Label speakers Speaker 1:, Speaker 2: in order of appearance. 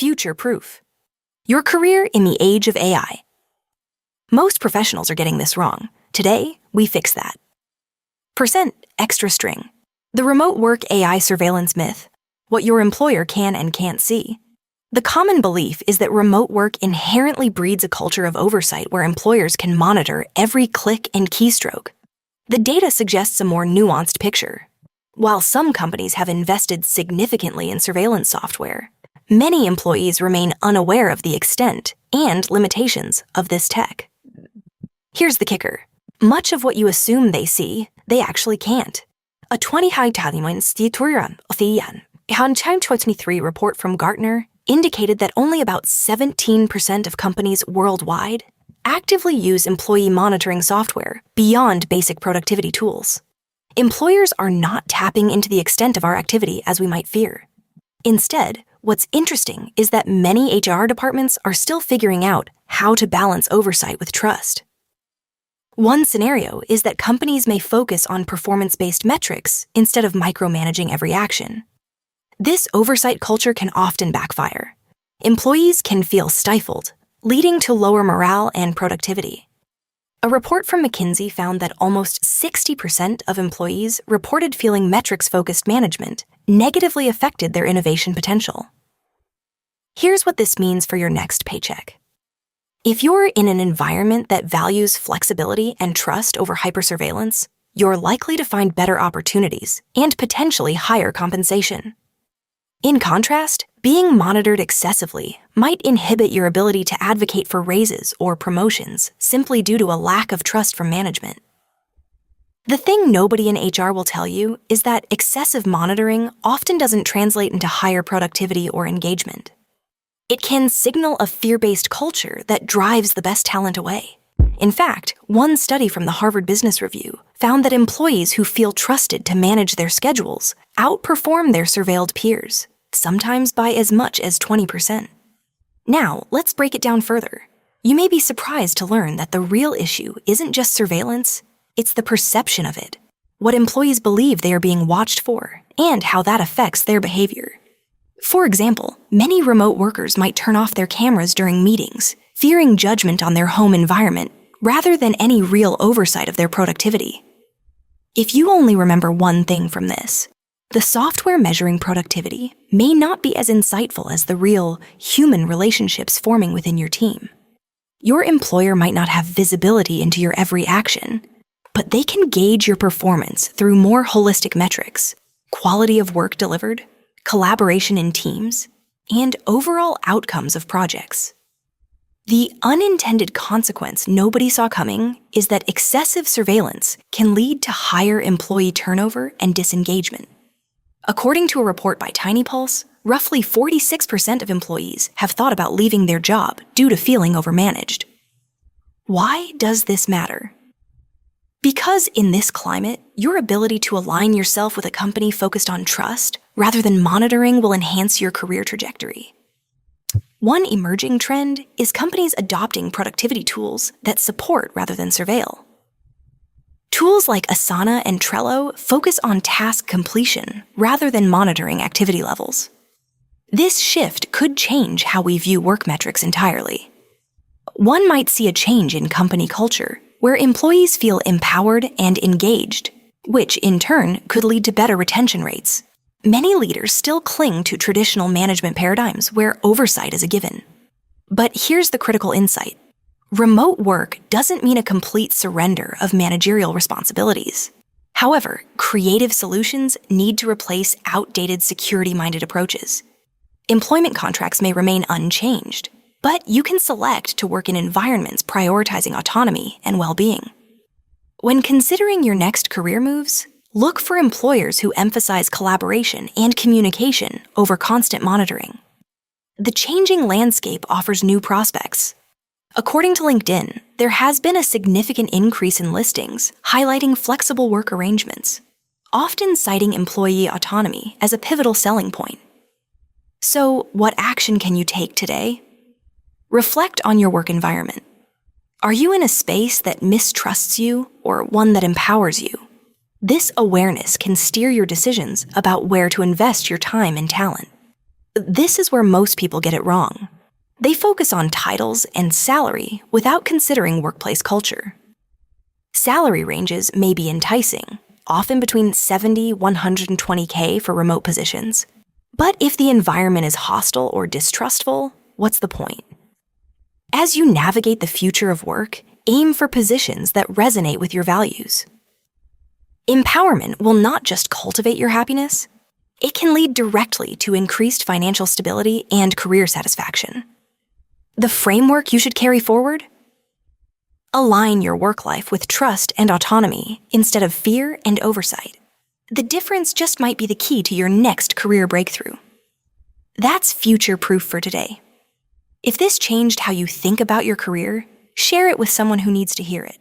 Speaker 1: future-proof. Your career in the age of AI. Most professionals are getting this wrong. Today, we fix that. Percent extra string. The remote work AI surveillance myth. What your employer can and can't see. The common belief is that remote work inherently breeds a culture of oversight where employers can monitor every click and keystroke. The data suggests a more nuanced picture. While some companies have invested significantly in surveillance software, many employees remain unaware of the extent and limitations of this tech. Here's the kicker. Much of what you assume they see, they actually can't. A 2023 report from Gartner indicated that only about 17% of companies worldwide actively use employee monitoring software beyond basic productivity tools. Employers are not tapping into the extent of our activity as we might fear. Instead, what's interesting is that many HR departments are still figuring out how to balance oversight with trust. One scenario is that companies may focus on performance-based metrics instead of micromanaging every action. This oversight culture can often backfire. Employees can feel stifled, leading to lower morale and productivity. A report from McKinsey found that almost 60% of employees reported feeling metrics-focused management negatively affected their innovation potential. Here's what this means for your next paycheck. If you're in an environment that values flexibility and trust over hypersurveillance, you're likely to find better opportunities and potentially higher compensation. In contrast, being monitored excessively might inhibit your ability to advocate for raises or promotions simply due to a lack of trust from management. The thing nobody in HR will tell you is that excessive monitoring often doesn't translate into higher productivity or engagement. It can signal a fear-based culture that drives the best talent away. In fact, one study from the Harvard Business Review found that employees who feel trusted to manage their schedules outperform their surveilled peers, sometimes by as much as 20%. Now, let's break it down further. You may be surprised to learn that the real issue isn't just surveillance, it's the perception of it, what employees believe they are being watched for, and how that affects their behavior. For example, many remote workers might turn off their cameras during meetings, fearing judgment on their home environment rather than any real oversight of their productivity. If you only remember one thing from this, the software measuring productivity may not be as insightful as the real human relationships forming within your team. Your employer might not have visibility into your every action, but they can gauge your performance through more holistic metrics, quality of work delivered, collaboration in teams, and overall outcomes of projects. The unintended consequence nobody saw coming is that excessive surveillance can lead to higher employee turnover and disengagement. According to a report by TinyPulse, roughly 46% of employees have thought about leaving their job due to feeling overmanaged. Why does this matter? Because in this climate, your ability to align yourself with a company focused on trust rather than monitoring will enhance your career trajectory. One emerging trend is companies adopting productivity tools that support rather than surveil. Tools like Asana and Trello focus on task completion rather than monitoring activity levels. This shift could change how we view work metrics entirely. One might see a change in company culture where employees feel empowered and engaged, which in turn could lead to better retention rates. Many leaders still cling to traditional management paradigms where oversight is a given. But here's the critical insight. Remote work doesn't mean a complete surrender of managerial responsibilities. However, creative solutions need to replace outdated security-minded approaches. Employment contracts may remain unchanged, but you can select to work in environments prioritizing autonomy and well-being. When considering your next career moves, look for employers who emphasize collaboration and communication over constant monitoring. The changing landscape offers new prospects. According to LinkedIn, there has been a significant increase in listings highlighting flexible work arrangements, often citing employee autonomy as a pivotal selling point. So, what action can you take today? Reflect on your work environment. Are you in a space that mistrusts you or one that empowers you? This awareness can steer your decisions about where to invest your time and talent. This is where most people get it wrong. They focus on titles and salary without considering workplace culture. Salary ranges may be enticing, often between $70,000 and $120,000 for remote positions. But if the environment is hostile or distrustful, what's the point? As you navigate the future of work, aim for positions that resonate with your values. Empowerment will not just cultivate your happiness, it can lead directly to increased financial stability and career satisfaction. The framework you should carry forward? Align your work life with trust and autonomy instead of fear and oversight. The difference just might be the key to your next career breakthrough. That's future proof for today. If this changed how you think about your career, share it with someone who needs to hear it.